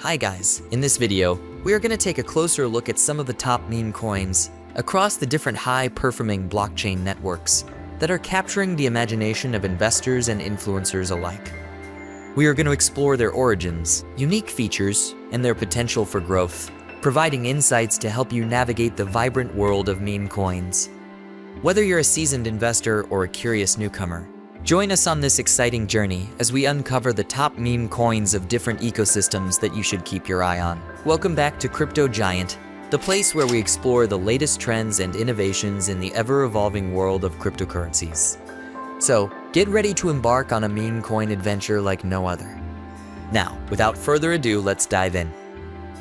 Hi guys, in this video, we are going to take a closer look at some of the top meme coins across the different high-performing blockchain networks that are capturing the imagination of investors and influencers alike. We are going to explore their origins, unique features, and their potential for growth, providing insights to help you navigate the vibrant world of meme coins. Whether you're a seasoned investor or a curious newcomer, join us on this exciting journey as we uncover the top meme coins of different ecosystems that you should keep your eye on. Welcome back to Cryptogiant, the place where we explore the latest trends and innovations in the ever-evolving world of cryptocurrencies. So, get ready to embark on a meme coin adventure like no other. Now, without further ado, let's dive in.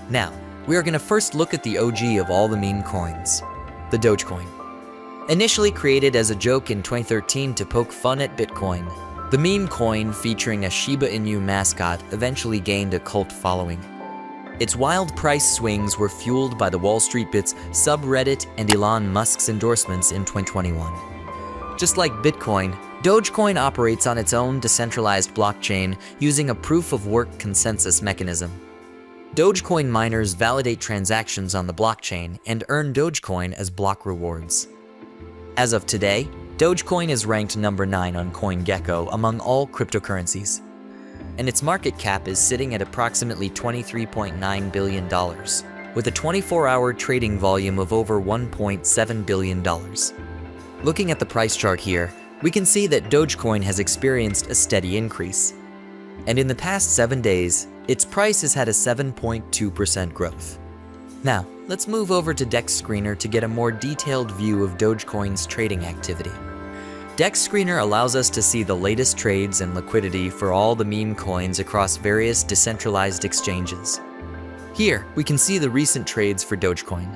Now, we are going to first look at the OG of all the meme coins, the Dogecoin. Initially created as a joke in 2013 to poke fun at Bitcoin, the meme coin featuring a Shiba Inu mascot eventually gained a cult following. Its wild price swings were fueled by the Wall Street Bits subreddit and Elon Musk's endorsements in 2021. Just like Bitcoin, Dogecoin operates on its own decentralized blockchain using a proof-of-work consensus mechanism. Dogecoin miners validate transactions on the blockchain and earn Dogecoin as block rewards. As of today, Dogecoin is ranked number 9 on CoinGecko among all cryptocurrencies, and its market cap is sitting at approximately $23.9 billion, with a 24-hour trading volume of over $1.7 billion. Looking at the price chart here, we can see that Dogecoin has experienced a steady increase, and in the past 7 days, its price has had a 7.2% growth. Now, let's move over to Dex Screener to get a more detailed view of Dogecoin's trading activity. Dex Screener allows us to see the latest trades and liquidity for all the meme coins across various decentralized exchanges. Here, we can see the recent trades for Dogecoin.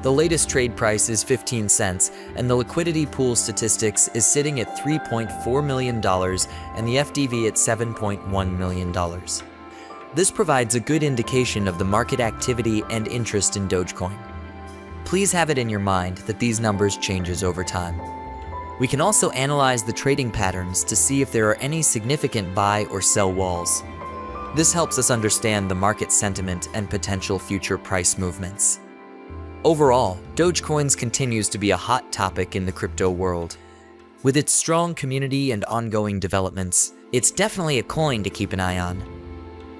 The latest trade price is 15 cents, and the liquidity pool statistics is sitting at $3.4 million and the FDV at $7.1 million. This provides a good indication of the market activity and interest in Dogecoin. Please have it in your mind that these numbers changes over time. We can also analyze the trading patterns to see if there are any significant buy or sell walls. This helps us understand the market sentiment and potential future price movements. Overall, Dogecoin continues to be a hot topic in the crypto world. With its strong community and ongoing developments, it's definitely a coin to keep an eye on.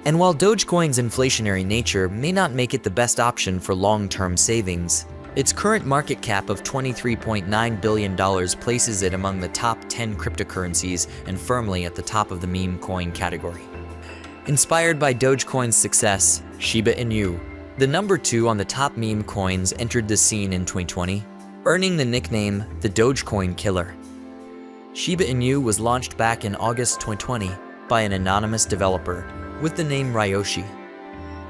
And while Dogecoin's inflationary nature may not make it the best option for long-term savings, its current market cap of $23.9 billion places it among the top 10 cryptocurrencies and firmly at the top of the meme coin category. Inspired by Dogecoin's success, Shiba Inu, the number 2 on the top meme coins, entered the scene in 2020, earning the nickname the Dogecoin Killer. Shiba Inu was launched back in August 2020 by an anonymous developer with the name Ryoshi.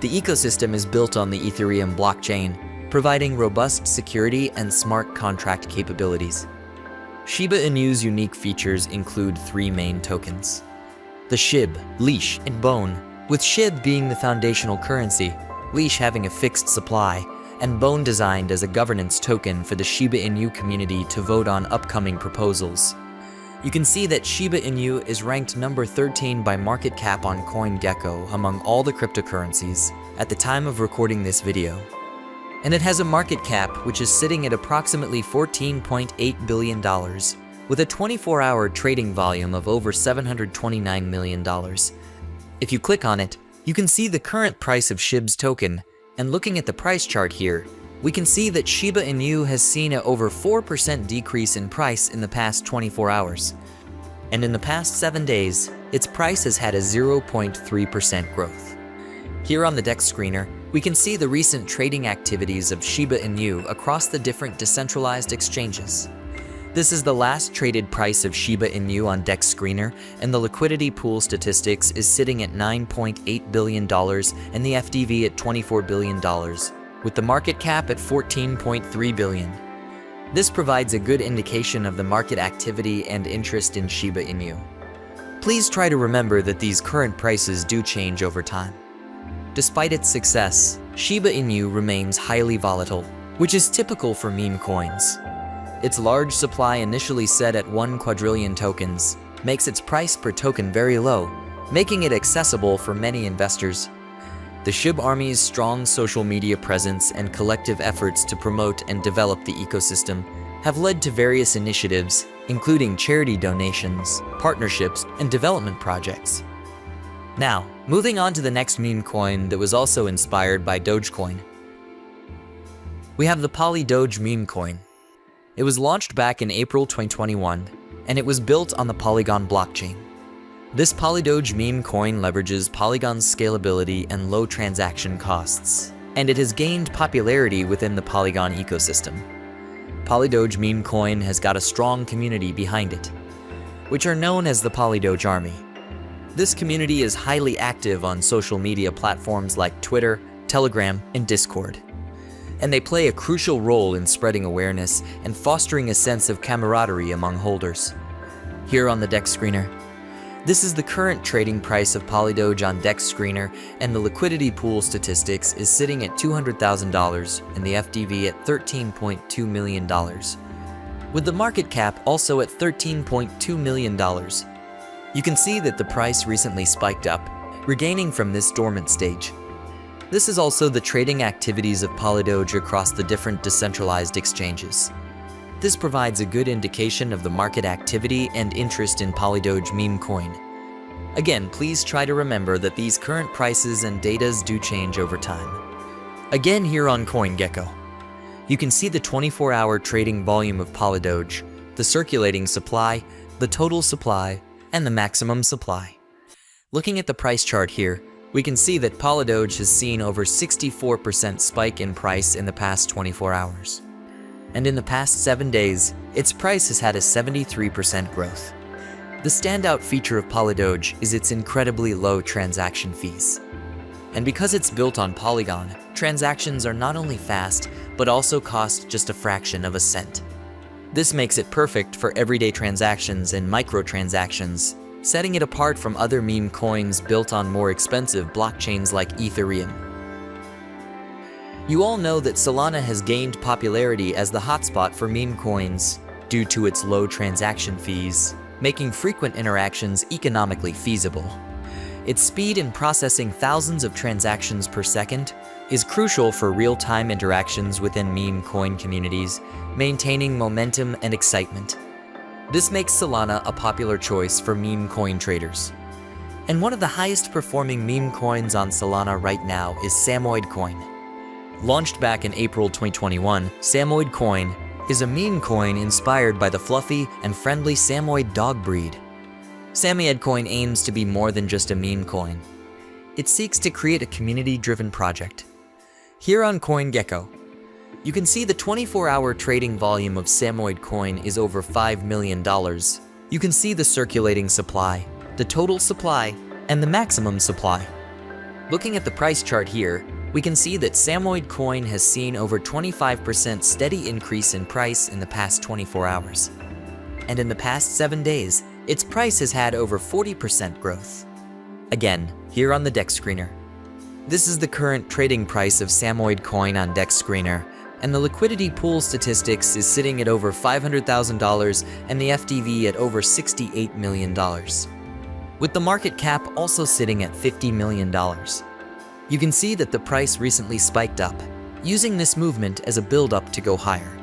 The ecosystem is built on the Ethereum blockchain, providing robust security and smart contract capabilities. Shiba Inu's unique features include 3 main tokens: the SHIB, Leash, and Bone, with SHIB being the foundational currency, Leash having a fixed supply, and Bone designed as a governance token for the Shiba Inu community to vote on upcoming proposals. You can see that Shiba Inu is ranked number 13 by market cap on CoinGecko among all the cryptocurrencies at the time of recording this video. And it has a market cap which is sitting at approximately $14.8 billion, with a 24-hour trading volume of over $729 million. If you click on it, you can see the current price of SHIB's token, and looking at the price chart here, we can see that Shiba Inu has seen an over 4% decrease in price in the past 24 hours. And in the past 7 days, its price has had a 0.3% growth. Here on the Dex Screener, we can see the recent trading activities of Shiba Inu across the different decentralized exchanges. This is the last traded price of Shiba Inu on Dex Screener, and the liquidity pool statistics is sitting at $9.8 billion and the FDV at $24 billion. With the market cap at $14.3 billion. This provides a good indication of the market activity and interest in Shiba Inu. Please try to remember that these current prices do change over time. Despite its success, Shiba Inu remains highly volatile, which is typical for meme coins. Its large supply, initially set at 1 quadrillion tokens, makes its price per token very low, making it accessible for many investors. The SHIB Army's strong social media presence and collective efforts to promote and develop the ecosystem have led to various initiatives, including charity donations, partnerships, and development projects. Now, moving on to the next meme coin that was also inspired by Dogecoin. We have the PolyDoge meme coin. It was launched back in April 2021, and it was built on the Polygon blockchain. This PolyDoge meme coin leverages Polygon's scalability and low transaction costs, and it has gained popularity within the Polygon ecosystem. PolyDoge meme coin has got a strong community behind it, which are known as the PolyDoge Army. This community is highly active on social media platforms like Twitter, Telegram, and Discord, and they play a crucial role in spreading awareness and fostering a sense of camaraderie among holders. Here on the DEX screener, this is the current trading price of PolyDoge on DEX screener, and the liquidity pool statistics is sitting at $200,000 and the FDV at $13.2 million, with the market cap also at $13.2 million. You can see that the price recently spiked up, regaining from this dormant stage. This is also the trading activities of PolyDoge across the different decentralized exchanges. This provides a good indication of the market activity and interest in PolyDoge meme coin. Again, please try to remember that these current prices and datas do change over time. Again, here on CoinGecko, you can see the 24-hour trading volume of PolyDoge, the circulating supply, the total supply, and the maximum supply. Looking at the price chart here, we can see that PolyDoge has seen over 64% spike in price in the past 24 hours. And in the past 7 days, its price has had a 73% growth. The standout feature of PolyDoge is its incredibly low transaction fees. And because it's built on Polygon, transactions are not only fast, but also cost just a fraction of a cent. This makes it perfect for everyday transactions and microtransactions, setting it apart from other meme coins built on more expensive blockchains like Ethereum. You all know that Solana has gained popularity as the hotspot for meme coins due to its low transaction fees, making frequent interactions economically feasible. Its speed in processing thousands of transactions per second is crucial for real-time interactions within meme coin communities, maintaining momentum and excitement. This makes Solana a popular choice for meme coin traders. And one of the highest performing meme coins on Solana right now is Samoid Coin. Launched back in April 2021, Samoid Coin is a meme coin inspired by the fluffy and friendly Samoid dog breed. Samoid Coin aims to be more than just a meme coin. It seeks to create a community-driven project. Here on CoinGecko, you can see the 24-hour trading volume of Samoid Coin is over $5 million. You can see the circulating supply, the total supply, and the maximum supply. Looking at the price chart here, we can see that Samoid Coin has seen over 25% steady increase in price in the past 24 hours. And in the past 7 days, its price has had over 40% growth. Again, here on the DEX screener. This is the current trading price of Samoid Coin on DEX screener, and the liquidity pool statistics is sitting at over $500,000 and the FDV at over $68 million, with the market cap also sitting at $50 million. You can see that the price recently spiked up, using this movement as a build-up to go higher.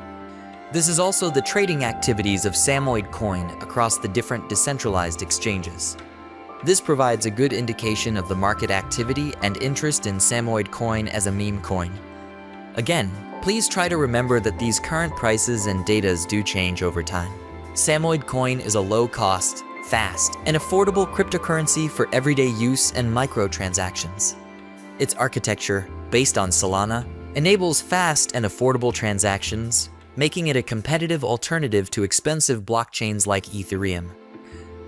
This is also the trading activities of Samoid Coin across the different decentralized exchanges. This provides a good indication of the market activity and interest in Samoid Coin as a meme coin. Again, please try to remember that these current prices and datas do change over time. Samoid Coin is a low-cost, fast, and affordable cryptocurrency for everyday use and microtransactions. Its architecture, based on Solana, enables fast and affordable transactions, making it a competitive alternative to expensive blockchains like Ethereum.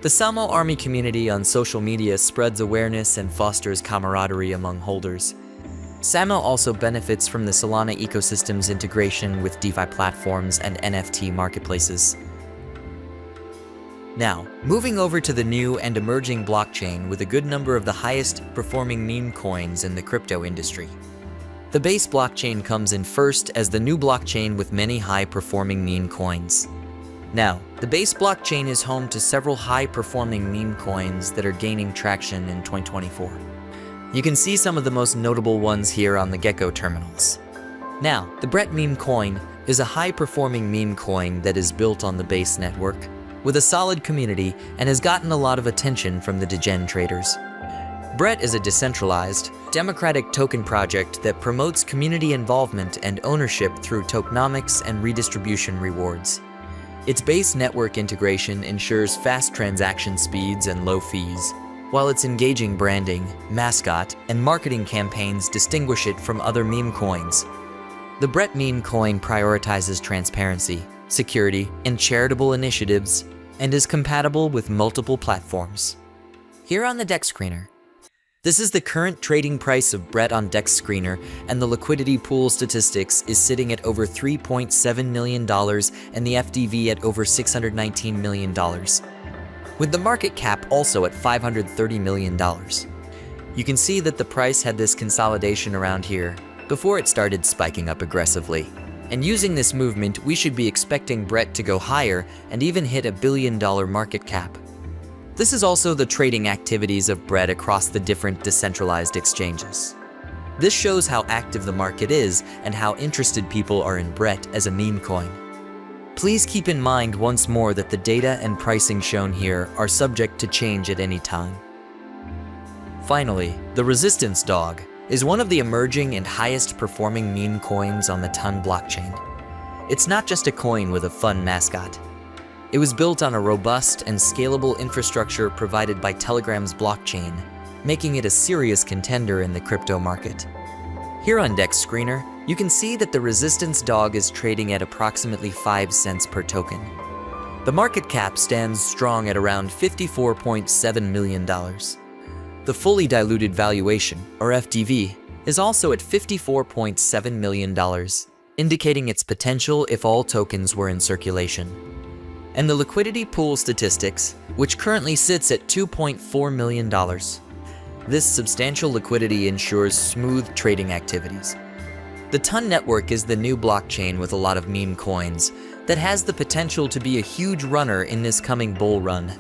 The Samo Army community on social media spreads awareness and fosters camaraderie among holders. Samo also benefits from the Solana ecosystem's integration with DeFi platforms and NFT marketplaces. Now, moving over to the new and emerging blockchain with a good number of the highest performing meme coins in the crypto industry. The base blockchain comes in first as the new blockchain with many high-performing meme coins. Now, the base blockchain is home to several high-performing meme coins that are gaining traction in 2024. You can see some of the most notable ones here on the Gecko terminals. Now, the Brett meme coin is a high-performing meme coin that is built on the Base network, with a solid community and has gotten a lot of attention from the degen traders. Brett is a decentralized, democratic token project that promotes community involvement and ownership through tokenomics and redistribution rewards. Its Base network integration ensures fast transaction speeds and low fees, while its engaging branding, mascot, and marketing campaigns distinguish it from other meme coins. The Brett meme coin prioritizes transparency, security, and charitable initiatives, and is compatible with multiple platforms. Here on the DEX screener, this is the current trading price of Brett on DEX screener, and the liquidity pool statistics is sitting at over $3.7 million and the FDV at over $619 million, with the market cap also at $530 million. You can see that the price had this consolidation around here before it started spiking up aggressively. And using this movement, we should be expecting Brett to go higher and even hit $1 billion market cap. This is also the trading activities of Brett across the different decentralized exchanges. This shows how active the market is and how interested people are in Brett as a meme coin. Please keep in mind once more that the data and pricing shown here are subject to change at any time. Finally, the Resistance Dog is one of the emerging and highest performing meme coins on the Ton blockchain. It's not just a coin with a fun mascot. It was built on a robust and scalable infrastructure provided by Telegram's blockchain, making it a serious contender in the crypto market. Here on DEX Screener, you can see that the Resistance Dog is trading at approximately 5 cents per token. The market cap stands strong at around $54.7 million. The fully diluted valuation, or FDV, is also at $54.7 million, indicating its potential if all tokens were in circulation. And the liquidity pool statistics, which currently sits at $2.4 million. This substantial liquidity ensures smooth trading activities. The Ton network is the new blockchain with a lot of meme coins that has the potential to be a huge runner in this coming bull run.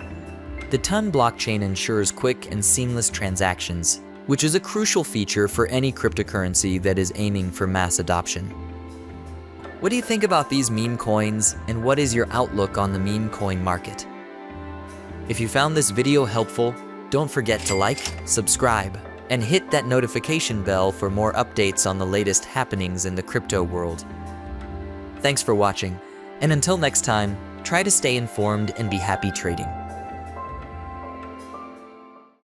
The Ton blockchain ensures quick and seamless transactions, which is a crucial feature for any cryptocurrency that is aiming for mass adoption. What do you think about these meme coins, and what is your outlook on the meme coin market? If you found this video helpful, don't forget to like, subscribe, and hit that notification bell for more updates on the latest happenings in the crypto world. Thanks for watching, and until next time, try to stay informed and be happy trading.